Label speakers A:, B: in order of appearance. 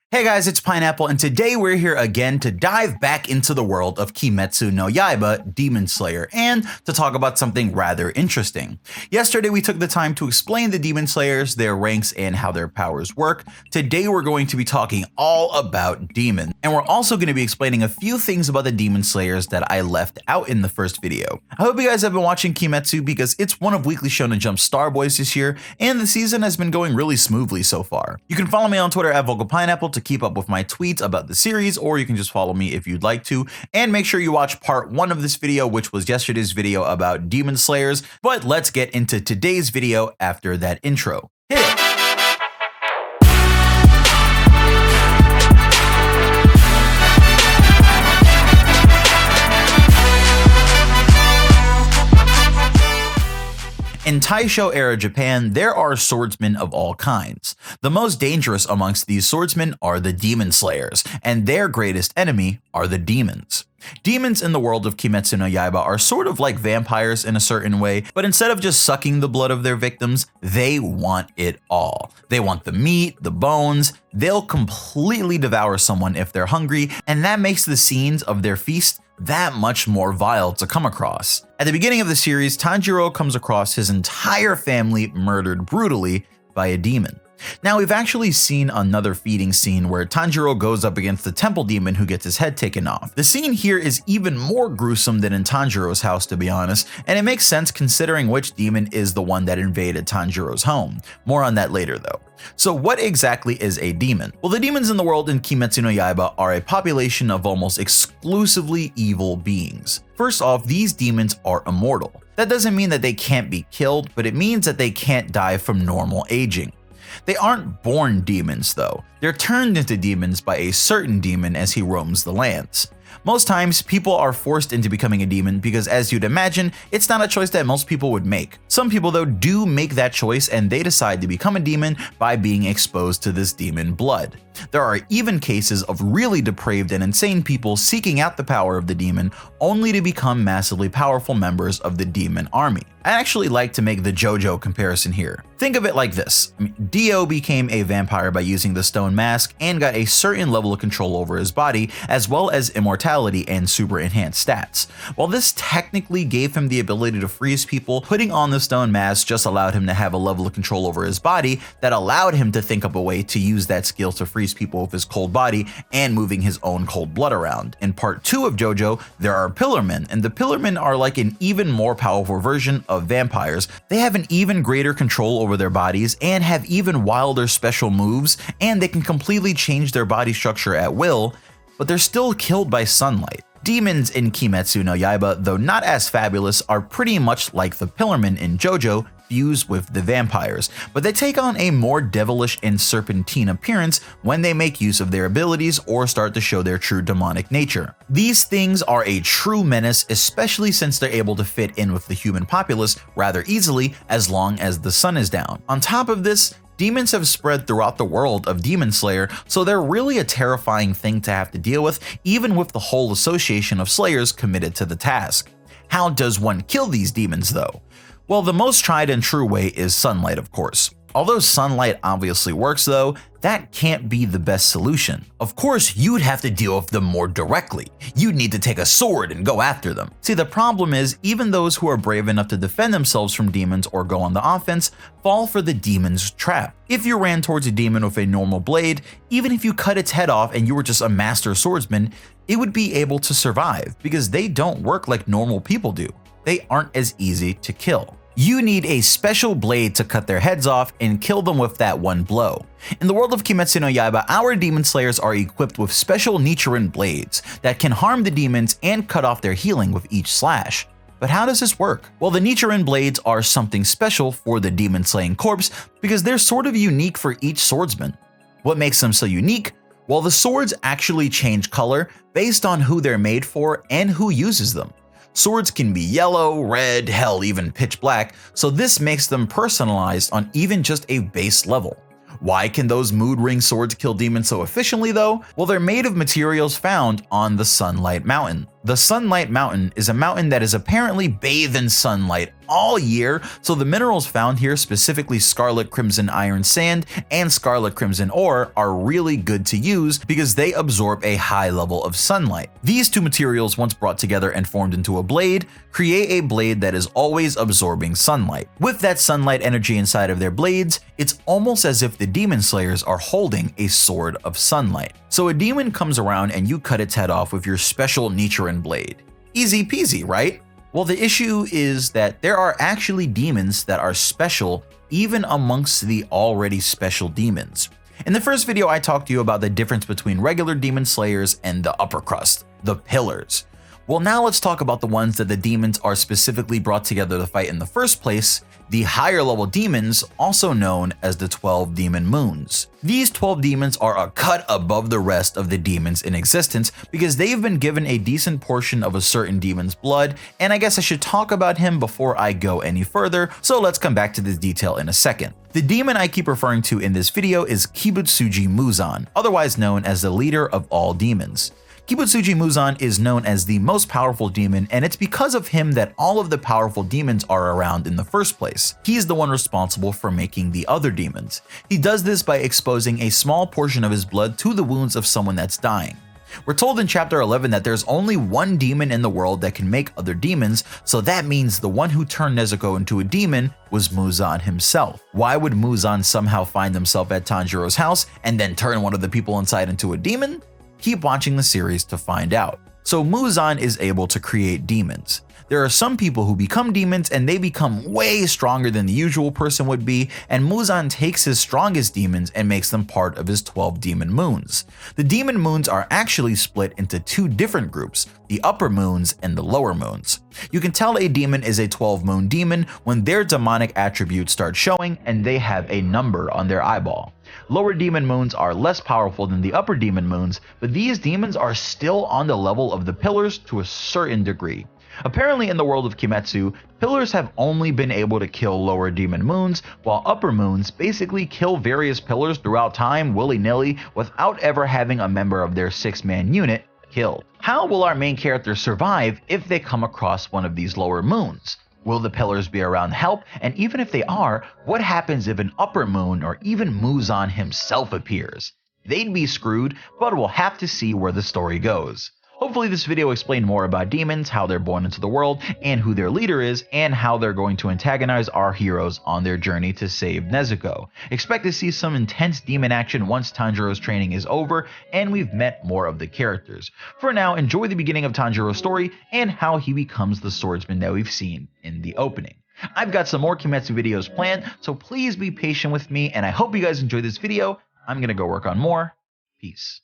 A: Hey guys, it's Pineapple, and today we're here again to dive back into the world of Kimetsu no Yaiba, Demon Slayer, and to talk about something rather interesting. Yesterday we took the time to explain the Demon Slayers, their ranks, and how their powers work. Today we're going to be talking all about demons, and we're also going to be explaining a few things about the Demon Slayers that I left out in the first video. I hope you guys have been watching Kimetsu because it's one of Weekly Shonen Jump's star boys this year, and the season has been going really smoothly so far. You can follow me on Twitter at VocalPineapple to keep up with my tweets about the series, or you can just follow me if you'd like to, and make sure you watch part 1 of this video, which was yesterday's video about Demon Slayers. But let's get into today's video after that intro. Hit it! In Taisho era Japan, there are swordsmen of all kinds. The most dangerous amongst these swordsmen are the Demon Slayers, and their greatest enemy are the demons. Demons in the world of Kimetsu no Yaiba are sort of like vampires in a certain way, but instead of just sucking the blood of their victims, they want it all. They want the meat, the bones, they'll completely devour someone if they're hungry, and that makes the scenes of their feast that much more vile to come across. At the beginning of the series, Tanjiro comes across his entire family murdered brutally by a demon. Now, we've actually seen another feeding scene where Tanjiro goes up against the temple demon who gets his head taken off. The scene here is even more gruesome than in Tanjiro's house, to be honest, and it makes sense considering which demon is the one that invaded Tanjiro's home. More on that later though. So what exactly is a demon? Well, the demons in the world in Kimetsu no Yaiba are a population of almost exclusively evil beings. First off, these demons are immortal. That doesn't mean that they can't be killed, but it means that they can't die from normal aging. They aren't born demons though, they're turned into demons by a certain demon as he roams the lands. Most times, people are forced into becoming a demon because, as you'd imagine, it's not a choice that most people would make. Some people though do make that choice and they decide to become a demon by being exposed to this demon blood. There are even cases of really depraved and insane people seeking out the power of the demon only to become massively powerful members of the demon army. I actually like to make the JoJo comparison here. Think of it like this. Dio became a vampire by using the stone mask and got a certain level of control over his body, as well as immortality and super enhanced stats. While this technically gave him the ability to freeze people, putting on the stone mask just allowed him to have a level of control over his body that allowed him to think up a way to use that skill to freeze people with his cold body and moving his own cold blood around. In part 2 of JoJo, there are Pillarmen, and the Pillarmen are like an even more powerful version of vampires. They have an even greater control over their bodies and have even wilder special moves, and they can completely change their body structure at will, but they're still killed by sunlight. Demons in Kimetsu no Yaiba, though not as fabulous, are pretty much like the Pillarmen in JoJo, fused with the vampires, but they take on a more devilish and serpentine appearance when they make use of their abilities or start to show their true demonic nature. These things are a true menace, especially since they're able to fit in with the human populace rather easily as long as the sun is down. On top of this, demons have spread throughout the world of Demon Slayer, so they're really a terrifying thing to have to deal with, even with the whole association of slayers committed to the task. How does one kill these demons though? Well, the most tried and true way is sunlight, of course. Although sunlight obviously works though, that can't be the best solution. Of course, you'd have to deal with them more directly. You'd need to take a sword and go after them. See, the problem is, even those who are brave enough to defend themselves from demons or go on the offense fall for the demon's trap. If you ran towards a demon with a normal blade, even if you cut its head off and you were just a master swordsman, it would be able to survive because they don't work like normal people do. They aren't as easy to kill. You need a special blade to cut their heads off and kill them with that one blow. In the world of Kimetsu no Yaiba, our demon slayers are equipped with special Nichirin blades that can harm the demons and cut off their healing with each slash. But how does this work? Well, the Nichirin blades are something special for the demon slaying corpse because they're sort of unique for each swordsman. What makes them so unique? Well, the swords actually change color based on who they're made for and who uses them. Swords can be yellow, red, hell, even pitch black, so this makes them personalized on even just a base level. Why can those mood ring swords kill demons so efficiently though? Well, they're made of materials found on the Sunlight Mountain. The Sunlight Mountain is a mountain that is apparently bathed in sunlight all year, so the minerals found here, specifically scarlet crimson iron sand and scarlet crimson ore, are really good to use because they absorb a high level of sunlight. These two materials, once brought together and formed into a blade, create a blade that is always absorbing sunlight. With that sunlight energy inside of their blades, it's almost as if the demon slayers are holding a sword of sunlight. So a demon comes around and you cut its head off with your special Nichirin blade. Easy peasy, right? Well, the issue is that there are actually demons that are special even amongst the already special demons. In the first video, I talked to you about the difference between regular demon slayers and the upper crust, the pillars. Well, now let's talk about the ones that the demons are specifically brought together to fight in the first place, the higher level demons, also known as the 12 demon moons. These 12 demons are a cut above the rest of the demons in existence because they've been given a decent portion of a certain demon's blood, and I guess I should talk about him before I go any further, so let's come back to this detail in a second. The demon I keep referring to in this video is Kimetsu Muzan, otherwise known as the leader of all demons. Kimetsu Muzan is known as the most powerful demon, and it's because of him that all of the powerful demons are around in the first place. He's the one responsible for making the other demons. He does this by exposing a small portion of his blood to the wounds of someone that's dying. We're told in chapter 11 that there's only one demon in the world that can make other demons, so that means the one who turned Nezuko into a demon was Muzan himself. Why would Muzan somehow find himself at Tanjiro's house and then turn one of the people inside into a demon? Keep watching the series to find out. So Muzan is able to create demons. There are some people who become demons and they become way stronger than the usual person would be, and Muzan takes his strongest demons and makes them part of his 12 demon moons. The demon moons are actually split into two different groups, the upper moons and the lower moons. You can tell a demon is a 12 moon demon when their demonic attributes start showing and they have a number on their eyeball. Lower demon moons are less powerful than the upper demon moons, but these demons are still on the level of the pillars to a certain degree. Apparently in the world of Kimetsu, pillars have only been able to kill lower demon moons, while upper moons basically kill various pillars throughout time willy-nilly without ever having a member of their 6-man unit killed. How will our main characters survive if they come across one of these lower moons? Will the pillars be around to help? And even if they are, what happens if an upper moon or even Muzan himself appears? They'd be screwed, but we'll have to see where the story goes. Hopefully this video explained more about demons, how they're born into the world, and who their leader is, and how they're going to antagonize our heroes on their journey to save Nezuko. Expect to see some intense demon action once Tanjiro's training is over, and we've met more of the characters. For now, enjoy the beginning of Tanjiro's story, and how he becomes the swordsman that we've seen in the opening. I've got some more Kimetsu videos planned, so please be patient with me, and I hope you guys enjoyed this video. I'm gonna go work on more. Peace.